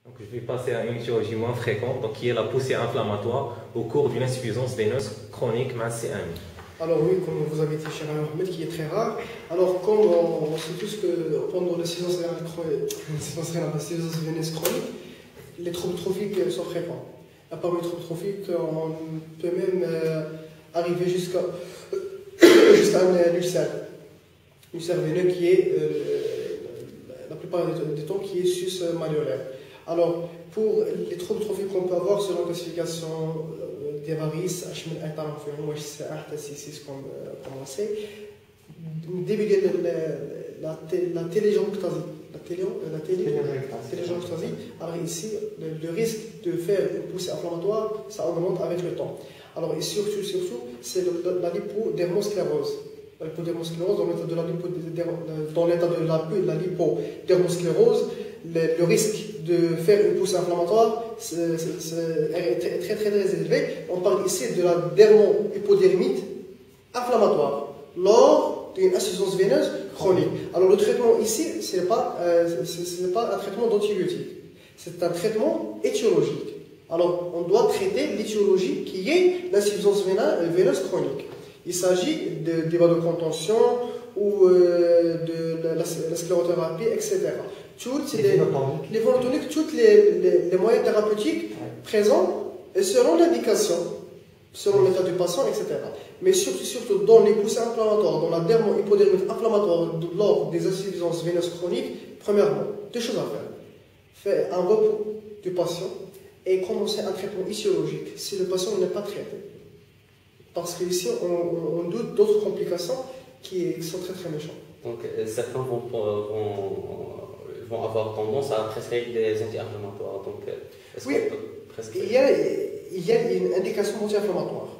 Donc, je vais passer à une étiologie moins fréquente, donc, qui est la poussée inflammatoire au cours d'une insuffisance veineuse chronique CAMI. Alors oui, comme vous avez dit, cher Ahmed, qui est très rare. Alors comme on sait tous que pendant l'insuffisance veineuse chronique, les troubles trophiques sont fréquents. À part les troubles trophiques, on peut même arriver jusqu'à un ulcère veineux qui est, la plupart du temps, qui est sus-malléolaire. Alors, pour les troubles trophiques qu'on peut avoir selon la classification des varices, comme on sait, début de la télégianctasie. Alors ici, le risque de faire une poussée inflammatoire, ça augmente avec le temps. Alors et surtout, c'est la lipodermosclérose. La lipodermosclérose, dans l'état de la lipodermosclérose, le risque de faire une poussée inflammatoire est très élevé. On parle ici de la dermo-hypodermite inflammatoire lors d'une insuffisance veineuse chronique. Alors le traitement ici, ce n'est pas un traitement d'antibiotique, c'est un traitement étiologique. Alors on doit traiter l'étiologie qui est l'insuffisance veineuse chronique. Il s'agit de débats de contention ou de la sclérothérapie, etc. Toutes les vonotoniques, tous les moyens thérapeutiques présents et selon l'indication, selon l'état du patient, etc. Mais surtout dans les poussées inflammatoires, dans la dermo-hypodermite inflammatoire lors des insuffisances veineuses chroniques, premièrement, deux choses à faire. Faire un repos du patient et commencer un traitement ischéologique si le patient n'est pas traité. Parce qu'ici, on doute d'autres complications qui sont très méchantes. Donc, certains vont avoir tendance à prescrire des anti-inflammatoires. Donc, oui, il y a une indication anti-inflammatoire.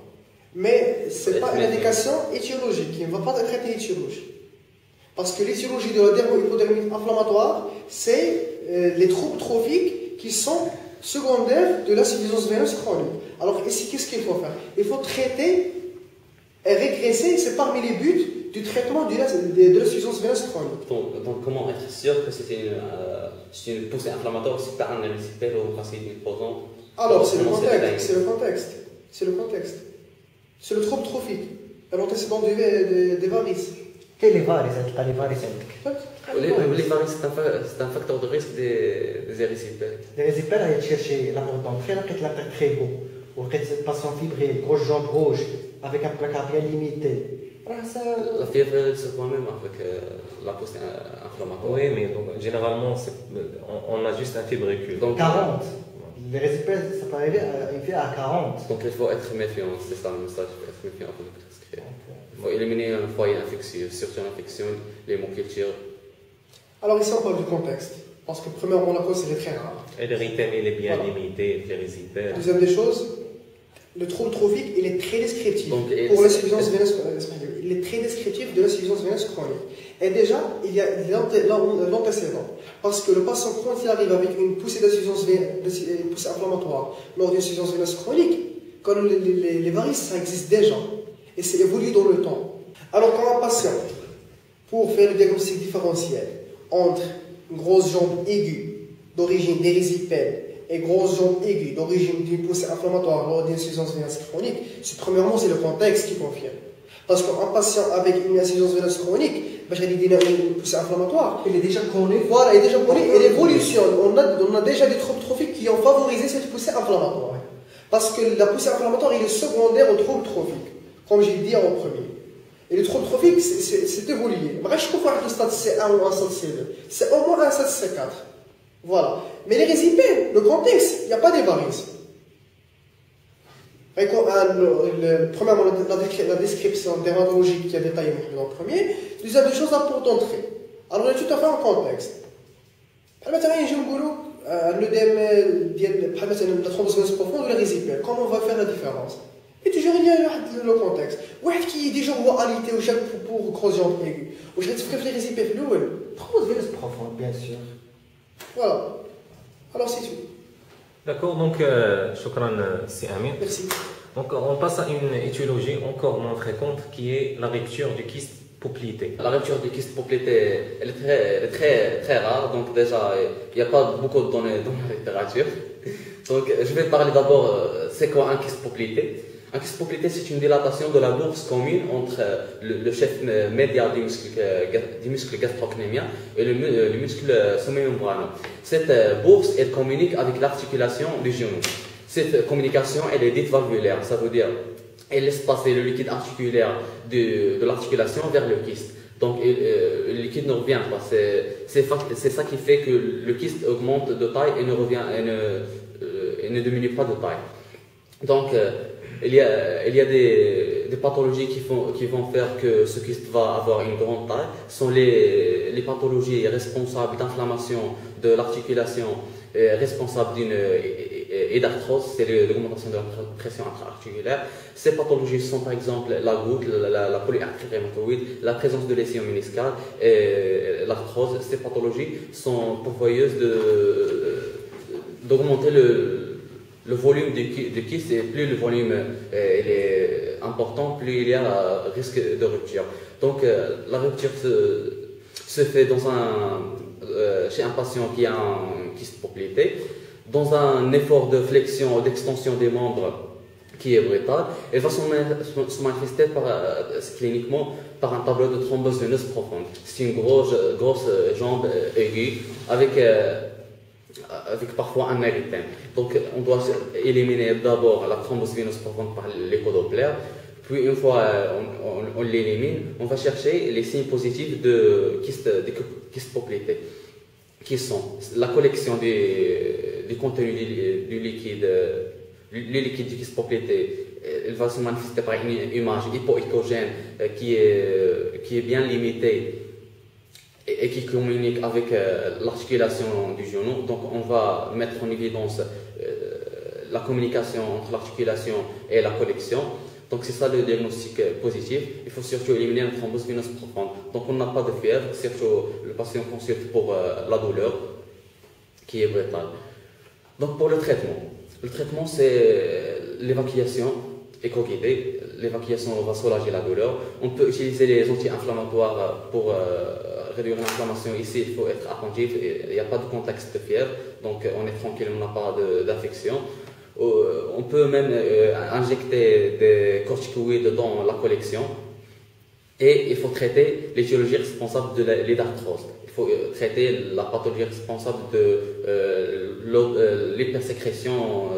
Mais ce n'est pas une indication étiologique, qui ne va pas traiter l'étiologie. Parce que l'étiologie de la dermo-hypodermite inflammatoire, c'est les troubles trophiques qui sont secondaires de l'insuffisance veineuse chronique. Alors ici, qu'est-ce qu'il faut faire? Il faut traiter et régresser, c'est parmi les buts du traitement de l'insuffisance veineuse chronique. Donc comment être sûr que c'est une poussée inflammatoire, c'est pas un érysipèle ou un racine hyposant? Alors c'est le contexte. C'est le trouble trophique, l'antécédent des varices. Et les varices عندك. Les varices, c'est un facteur de risque des érysipèles. Les érysipèles, elle cherche la porte d'entrée, là, peut-être la tête très beau. Ou peut-être patient fibré, grosse jambe rouge, avec un placard bien limité. La fièvre se voit même avec la poussée inflammatoire. Oui, mais donc, généralement, on a juste un fébrécule. Donc 40. Les érysipèles, ça peut arriver à 40. Donc il faut être méfiant, c'est ça le message, il faut être méfiant avant de prescrire. Il faut éliminer un foyer infectieux, surtout l'infection, les mots qui tirent. Alors ici on parle du contexte, parce que premièrement la cause elle est très rare. Et le rythme il est bien limité, les résipèles. Deuxième des choses, le trouble trophique il est très descriptif pour l'insuffisance veineuse chronique. Il est très descriptif de l'insuffisance veineuse chronique. Et déjà, il y a l'antécédent. Parce que le patient, quand il arrive avec une poussée d'insuffisance inflammatoire lors d'une insuffisance veineuse chronique, quand les varices, ça existe déjà. Et c'est évolué dans le temps. Alors, quand un patient, pour faire le diagnostic différentiel entre une grosse jambe aiguë d'origine d'érysipèle et grosse jambe aiguë d'origine d'une poussée inflammatoire lors d'une insuffisance veineuse chronique, premièrement, c'est le contexte qui confirme. Parce qu'un patient avec une insuffisance veineuse chronique, une poussée inflammatoire, il est déjà connu. Voilà, il est déjà connu et l'évolution. On a déjà des troubles trophiques qui ont favorisé cette poussée inflammatoire. Parce que la poussée inflammatoire, il est secondaire au trouble trophique, comme j'ai dit en premier. Et le trouble trophique, c'est évolué. Je ne sais pas un stade C1 ou un stade C2. C'est au moins un stade C4. Voilà. Mais les résipèles, le contexte, il n'y a pas des varices. Premièrement, la description dermatologique qui a détaillé en premier. Deuxième des choses, la porte d'entrée. Alors, on est tout à fait en contexte. Maintenant, je vais la thrombose profonde ou la résipèle. Comment on va faire la différence? Et toujours, il y a le contexte. Ou qui est déjà alité pour grosse jambe aiguë. Ou je vais te faire les résipèles. Thrombose veineuse profonde, bien sûr. Voilà. Alors, c'est tout. D'accord, donc, shukran, c'est Amin. Merci. Donc, on passe à une étiologie encore moins fréquente qui est la rupture du kyste poplité. La rupture du kyste poplité, elle est très rare, donc déjà, il n'y a pas beaucoup de données dans la littérature. Donc, je vais parler d'abord, c'est quoi un kyste poplité? Un kyste poplité, c'est une dilatation de la bourse commune entre le chef médial du muscle gastrocnémien et le muscle semi-membraneux. Cette bourse, elle communique avec l'articulation du genou. Cette communication, elle est dite valvulaire, ça veut dire elle laisse passer le liquide articulaire de l'articulation vers le kyste. Donc, le liquide ne revient pas. C'est ça qui fait que le kyste augmente de taille et ne diminue pas de taille. Donc, il y a des pathologies qui vont faire que ce kyste va avoir une grande taille. Ce sont les pathologies responsables d'inflammation de l'articulation, responsables d'une et d'arthrose, c'est l'augmentation de la pression intra-articulaire. Ces pathologies sont par exemple la goutte, la polyarthrite rhumatoïde, la présence de lésions méniscales et l'arthrose. Ces pathologies sont pourvoyeuses d'augmenter le volume du kyste, et plus le volume est important, plus il y a risque de rupture. Donc la rupture se fait chez un patient qui a un kyste poplité, dans un effort de flexion ou d'extension des membres qui est brutal. Elle va se manifester cliniquement par un tableau de thrombose veineuse profonde. C'est une grosse jambe aiguë avec parfois un érythème. Donc on doit éliminer d'abord la thrombose veineuse profonde par l'échodoppler. Puis une fois on l'élimine, on va chercher les signes positifs de kyste poplité, qui sont la collection du contenu du liquide, le liquide du kyste poplité. Il va se manifester par une image hypoéchogène qui est bien limitée et qui communique avec l'articulation du genou. Donc on va mettre en évidence la communication entre l'articulation et la collection. Donc c'est ça le diagnostic positif. Il faut surtout éliminer la thrombose veineuse profonde. Donc on n'a pas de fièvre, surtout le patient consulte pour la douleur qui est brutale. Donc pour le traitement c'est l'évacuation éco-guidée. L'évacuation va soulager la douleur. On peut utiliser les anti-inflammatoires pour réduire l'inflammation. Ici il faut être attentif, il n'y a pas de contexte de fièvre, donc on est tranquille, on n'a pas d'infection. On peut même injecter des corticoïdes dans la collection, et il faut traiter l'étiologie responsable de l'arthrose. Il faut traiter la pathologie responsable de l'hypersécrétion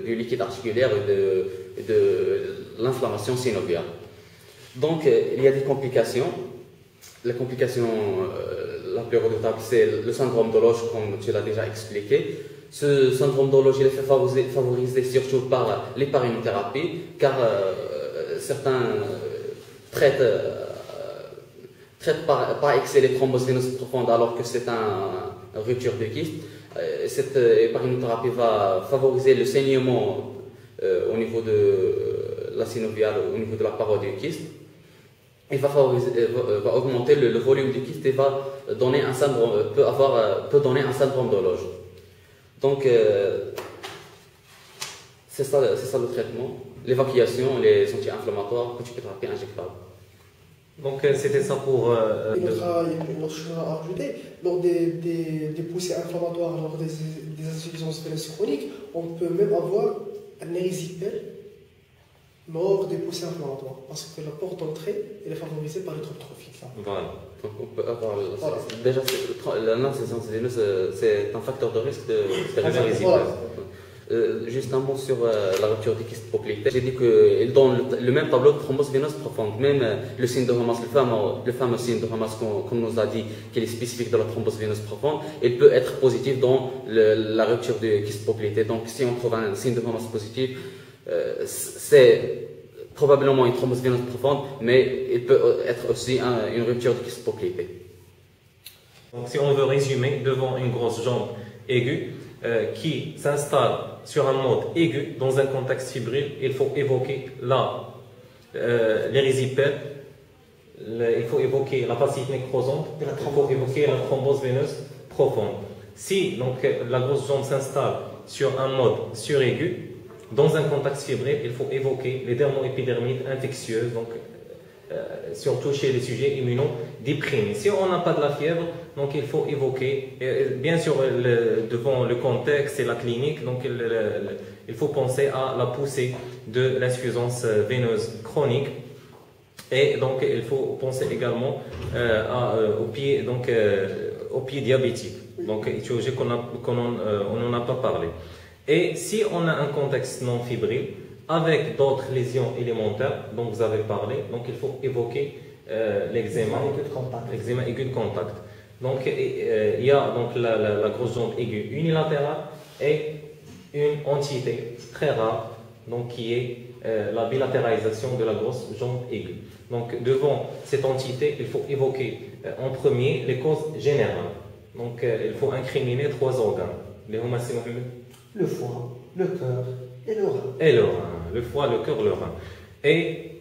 du liquide articulaire et de l'inflammation synoviale. Donc il y a des complications. La complication la plus redoutable, c'est le syndrome de Loge, comme tu l'as déjà expliqué. Ce syndrome de Loge est favorisé surtout par l'héparinothérapie, car certains traitent par excès les thromboses veineuses profondes alors que c'est une rupture de kyste. Cette héparinothérapie va favoriser le saignement au niveau de la synoviale, au niveau de la paroi du kyste. Il va augmenter le volume du kyste et va donner peut donner un syndrome de Loge. Donc, c'est ça le traitement. L'évacuation, les anti-inflammatoires, corticothérapie injectable. Donc, c'était ça pour... Il y a une autre chose à rajouter. Lors des poussées inflammatoires, lors des insuffisances veineuses chroniques, on peut même avoir un érysipèle lors des poussées inflammatoires, parce que la porte d'entrée est favorisée par les troupes trophiques. Voilà. Donc on peut avoir déjà l'insuffisance veineuse, c'est un facteur de risque de érysipèle. Juste un mot sur la rupture du kyste poplité. J'ai dit qu'il donne le même tableau de thrombose veineuse profonde. Même le signe de Hamas, le fameux signe de Hamas qu'on nous a dit qu'il est spécifique de la thrombose veineuse profonde, il peut être positif dans la rupture du kyste poplité. Donc si on trouve un signe de Hamas positif, c'est probablement une thrombose veineuse profonde, mais il peut être aussi une rupture du kyste poplité. Donc si on veut résumer, devant une grosse jambe aiguë qui s'installe sur un mode aigu dans un contexte fébrile, il faut évoquer l'érysipèle, il faut évoquer la fasciite nécrosante, il faut évoquer la thrombose veineuse profonde. Si donc la grosse jambe s'installe sur un mode suraigu, dans un contexte fébrile, il faut évoquer les dermoépidermites infectieuses, donc surtout chez les sujets immunodéprimés. Si on n'a pas de la fièvre, donc il faut évoquer, bien sûr devant le contexte et la clinique, donc il faut penser à la poussée de l'insuffisance veineuse chronique. Et donc il faut penser également au pied diabétique, donc étiologie on n'en a pas parlé. Et si on a un contexte non fébrile avec d'autres lésions élémentaires dont vous avez parlé, donc il faut évoquer l'eczéma aigu de contact. Donc il y a donc la grosse jambe aiguë unilatérale et une entité très rare donc qui est la bilatéralisation de la grosse jambe aiguë. Donc devant cette entité, il faut évoquer en premier les causes générales. Donc il faut incriminer 3 organes. Le foie, le cœur et le rein. Et le rein, le foie, le cœur, le rein. Et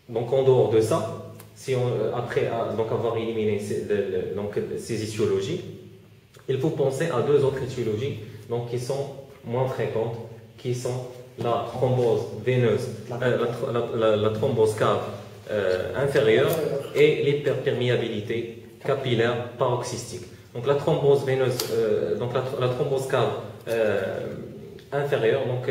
donc en dehors de ça, si après donc avoir éliminé ces étiologies, il faut penser à 2 autres étiologies donc, qui sont moins fréquentes, qui sont la thrombose veineuse, la thrombose cave inférieure et l'hyperperméabilité capillaire paroxystique. Donc la thrombose veineuse, donc la thrombose cave inférieure, donc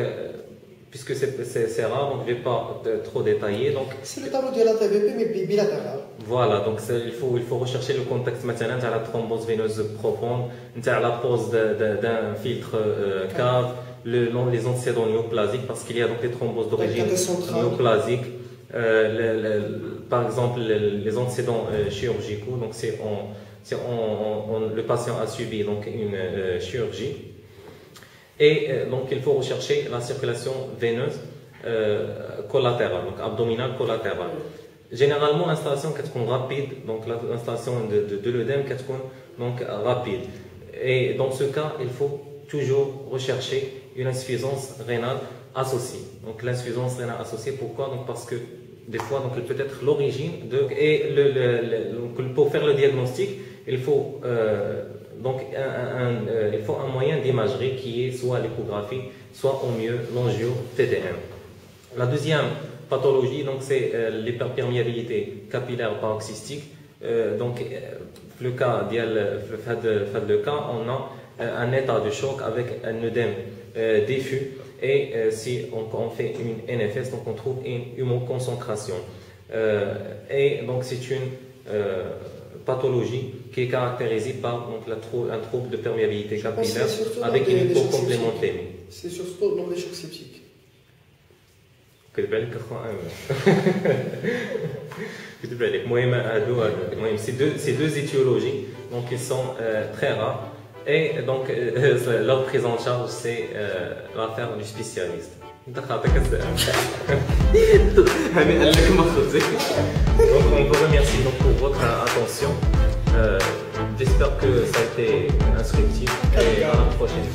puisque c'est rare, donc je ne vais pas trop détailler. C'est le tableau de la TVP mais bilatéral. Voilà, donc il faut rechercher le contexte maintenant de la thrombose veineuse profonde, la pose d'un filtre cave, les antécédents néoplasiques, parce qu'il y a donc des thromboses d'origine néoplasique. Par exemple, les antécédents chirurgicaux, donc le patient a subi donc une chirurgie. Et donc il faut rechercher la circulation veineuse collatérale, donc abdominale collatérale. Généralement, l'installation est rapide, donc l'installation de l'œdème est donc rapide. Et dans ce cas, il faut toujours rechercher une insuffisance rénale associée. Donc l'insuffisance rénale associée, pourquoi? Donc parce que des fois, donc, elle peut être l'origine de... Et pour faire le diagnostic, il faut il faut un moyen d'imagerie qui est soit l'échographie, soit au mieux l'angio-TTM. La deuxième pathologie, donc, c'est l'hyperperméabilité capillaire paroxystique. Donc, le cas, on a un état de choc avec un œdème diffus. Et si on fait une NFS, donc on trouve une humoconcentration. Et donc c'est une pathologie qui est caractérisée par donc, un trouble de perméabilité capillaire avec une hypocomplémentémie. C'est surtout dans les chocs septiques. Ces deux étiologies, donc ils sont très rares. Et donc, leur prise en charge, c'est l'affaire du spécialiste. Donc, on vous remercie donc pour votre attention. J'espère que ça a été instructif et à la prochaine.